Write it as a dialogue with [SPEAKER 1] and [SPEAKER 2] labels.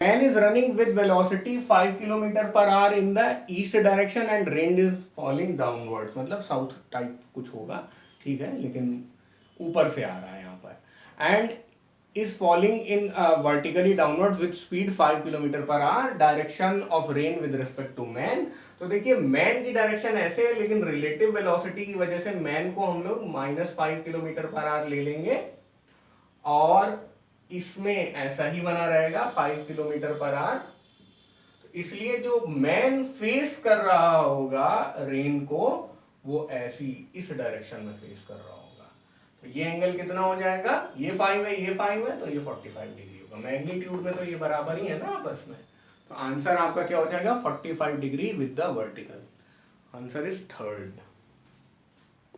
[SPEAKER 1] Man is running with velocity 5 kilometre per our in the east direction and rain is falling downwards, मतलब south type कुछ होगा, ठीक है, लेकिन ऊपर से आ रहा है यहाँ पर, and is falling in vertically downwards with speed 5 kilometre per hour, direction of rain with respect to man. तो देखिए मैन की डायरेक्शन ऐसे है, लेकिन रिलेटिव वेलोसिटी की वजह से मैन को हम लोग -5 किलोमीटर पर आवर ले लेंगे, और इसमें ऐसा ही बना रहेगा 5 किलोमीटर पर आवर। इसलिए जो मैन फेस कर रहा होगा रेन को, वो ऐसी इस डायरेक्शन में फेस कर रहा होगा। तो ये एंगल कितना हो जाएगा, ये 5 है, ये 5 है, तो ये 45 डिग्री होगा। मैग्नीट्यूड में तो ये बराबर ही है ना आपस में। तो आंसर आपका क्या हो जाएगा, 45 degree with the vertical. Answer is third.